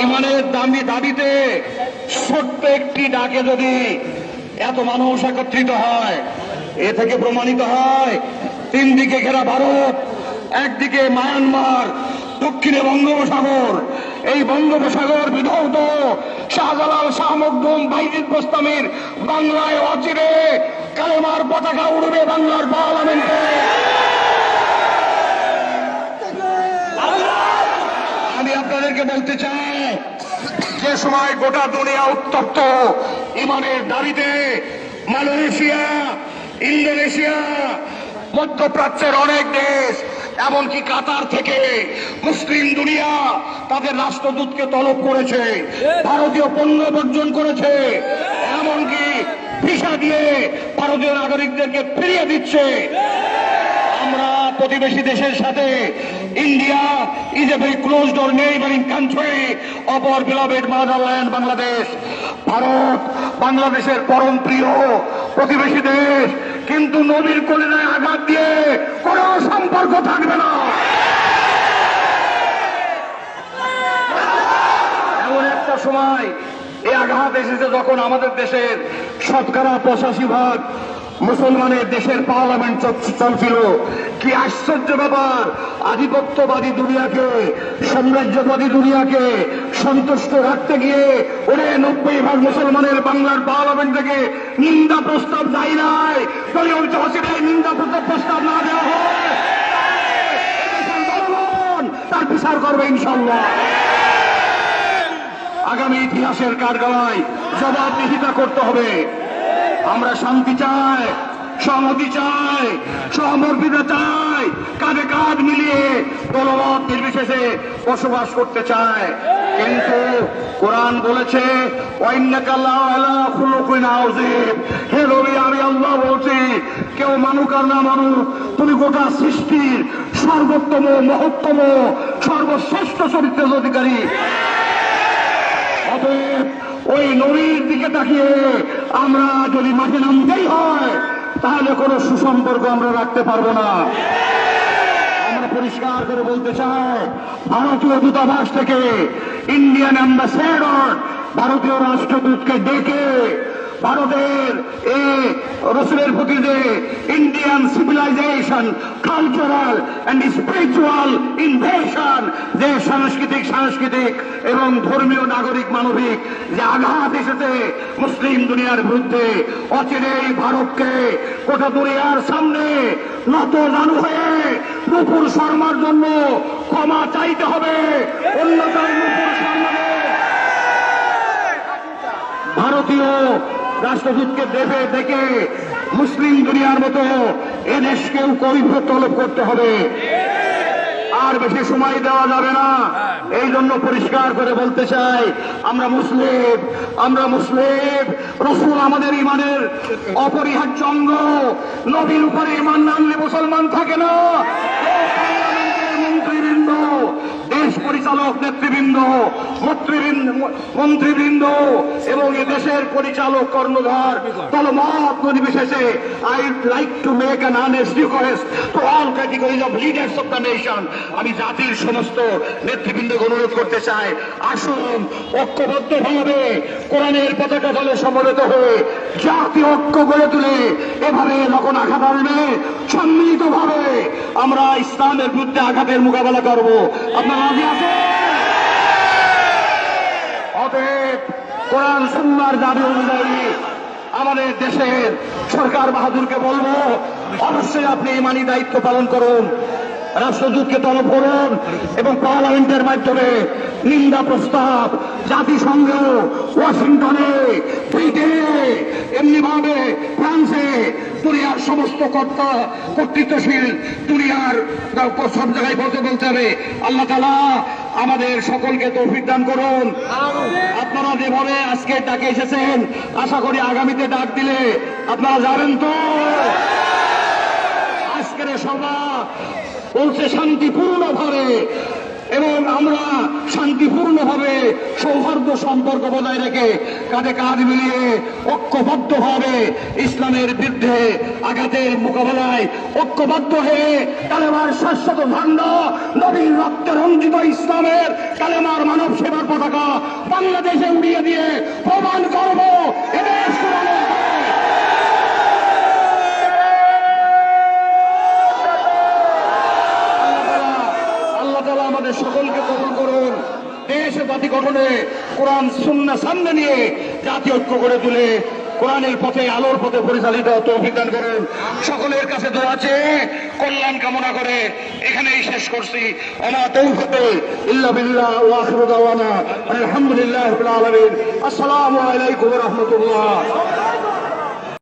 ইমানের দাবিতে ছোট্ট একটি ডাকে যদি এত মানুষ একত্রিত হয়, এ থেকে প্রমাণিত হয় তিন দিকে ঘেরা ভারত, একদিকে মায়ানমার, দক্ষিণে বঙ্গোপসাগর। এই বঙ্গোপসাগর বিধৌত শাহজালাল, শাহ মখদুম, বাইজিদ বোস্তামির বাংলায় অচিরে কালেমার পতাকা উড়বে বাংলার পার্লামেন্টে। আমি আপনাদেরকে বলতে চাই, যে সময় গোটা দুনিয়া উত্তপ্ত ইমানের দাবিতে মালয়েশিয়া, ইন্দোনেশিয়া, মধ্যপ্রাচ্যের অনেক দেশ, এমনকি কাতার থেকে মুসলিম দুনিয়া তাদের রাষ্ট্রদূতকে তলব করেছে, ভারতীয় পণ্য বর্জন করেছে, এমনকি ভিসা দিয়ে ভারতীয় নাগরিকদেরকে ফিরিয়ে দিচ্ছে। আমরা প্রতিবেশী দেশের সাথে, India is a very close door neighbouring country of our beloved motherland Bangladesh. ভারত বাংলাদেশের পরম প্রিয় প্রতিবেশী দেশ, কিন্তু নবীর কলিজায় আঘাত দিয়ে কোনো সম্পর্ক থাকবে না। এমন একটা সময় এই আঘাত এসেছে যখন আমাদের দেশের শতকরা 85% মুসলমানের দেশের পার্লামেন্ট চলছিল। কি আশ্চর্য ব্যাপার! আধিপত্যবাদী দুনিয়াকে, সাম্রাজ্যবাদী দুনিয়াকে সন্তুষ্ট রাখতে গিয়ে 90% মুসলমানের বাংলার পার্লামেন্ট থেকে নিন্দা প্রস্তাব যায় নাই। দলীয় ঐতিহাসিকদের নিন্দা প্রস্তাব না দেওয়া হয়, তার বিচার করবে ইনশাল্লাহ। আগামী ইতিহাসের কাঠগড়ায় জবাবদিহিতা করতে হবে। আমরা শান্তি চাই, সংহতি চাই, সহমর্মিতা চাই, কাঁধে কাঁধ মিলিয়ে দলমত নির্বিশেষে বসবাস করতে চাই। কিন্তু কোরআন বলেছে, হে নবী, আমি আল্লাহ বলছি, কেউ মানুক আর না মানুক, তুমি গোটা সৃষ্টির সর্বোত্তম, মহত্তম, সর্বশ্রেষ্ঠ চরিত্রের অধিকারী। অতএব ওই নবীর দিকে তাকিয়ে আমরা যদি মাঠে নামতেই হয়, তাহলে কোনো সুসম্পর্ক আমরা রাখতে পারবো না। আমরা পরিষ্কার করে বলতে চাই, ভারতীয় দূতাবাস থেকে ইন্ডিয়ান অ্যাম্বাসেডর ভারতীয় রাষ্ট্রদূতকে ডেকে ভারতের এই রসুলের প্রতি যে Indian civilization, cultural and spiritual invasion, যে সাংস্কৃতিক এবং ধর্মীয়, নাগরিক, মানবিক যে আঘাত এসেছে মুসলিম দুনিয়ার বিরুদ্ধে, অচিরেই ভারতকে গোটা দুনিয়ার সামনে নত জানু হয়ে নুপুর শর্মার জন্য ক্ষমা চাইতে হবে। অন্যথায় নুপুর শর্মাকে ভারতীয় রাষ্ট্রদূতকে দেখে মুসলিম দুনিয়ার মতো এদেশকেও কৈফিয়ত তলব করতে হবে। আর বেশি সময় দেওয়া যাবে না। এই জন্য পরিষ্কার করে বলতে চাই, আমরা মুসলিম। রসুল আমাদের ইমানের অপরিহার্য অঙ্গ। নবীর উপরে ইমান না আনলে মুসলমান থাকে না। মন্ত্রীবৃন্দ, দেশ পরিচালক নেতৃবৃন্দ, মন্ত্রীবৃন্দ এবং এদেশের পরিচালক, কর্ণধার, দলমত নির্বিশেষে, I like to make an Ernst request to all categories of leaders of the nation. আমি জাতির সমস্ত নেতৃবৃন্দকে অনুরোধ করতে চাই, আসুন ঐক্যবদ্ধভাবে কোরআনের পতাকা তলে সমবেত হয়ে জাতীয় ঐক্য গড়ে তুলে এভাবে যখন আঘাত আসবে, সম্মিলিতভাবে আমরা ইসলামের বিরুদ্ধে আঘাতের মোকাবেলা করব। আপনারা রাজি আছেন? অতএব কোরআন সুন্নাহর দাবি অনুযায়ী আমাদের দেশের সরকার বাহাদুরকে বলবো, অবশ্যই আপনি ইমানি দায়িত্ব পালন করুন, রাষ্ট্রদূতকে তলব করুন এবং পার্লামেন্টের মাধ্যমে নিন্দা প্রস্তাব জাতিসংঘ, ওয়াশিংটনে, ব্রিটেনে, এমনিভাবে ফ্রান্সে, দুনিয়ার সমস্ত কর্তৃত্বশীল দুনিয়ার সব জায়গায় বলতে হবে, আল্লাহ তাআলা আমাদের সকলকে তৌফিক দান করুন। আপনারা যেভাবে আজকে ডাকে এসেছেন, আশা করি আগামীতে ডাক দিলে আপনারা যাবেন তো। আজকের সভা বলছে শান্তিপূর্ণভাবে এবং আমরা শান্তিপূর্ণভাবে সৌহার্দ্য সম্পর্ক বজায় রেখে কাঁধে কাঁধ মিলিয়ে ঐক্যবদ্ধভাবে ইসলামের বিরুদ্ধে আঘাতের মোকাবেলায় ঐক্যবদ্ধ হয়ে কালেমার শাশ্বত ঝান্ডা, নবীর রক্তে রঞ্জিত ইসলামের কালেমার মানব সেবার পতাকা বাংলাদেশে উড়িয়ে দিয়ে প্রমাণ করব এদেশ কোরআনের দেশ। আল্লাহ তাআলা আমাদের সকলকে কবুল করুন। দেশ ও জাতি গঠনে কোরআন সুন্নাহ সামনে নিয়ে জাতি ঐক্য করে তুলে কোরআনের পথে, আলোর পথে পরিচালিত তৌফিক দান করুন। সকলের কাছে দোয়া চেয়ে কল্যাণ কামনা করে এখানেই শেষ করছি। ওমা তৌফিক ইল্লা বিল্লাহ ওয়া আখিরু দাওয়ানা আলহামদুলিল্লাহি রাব্বিল আলামিন। আসসালামু আলাইকুম ওয়া রাহমাতুল্লাহ।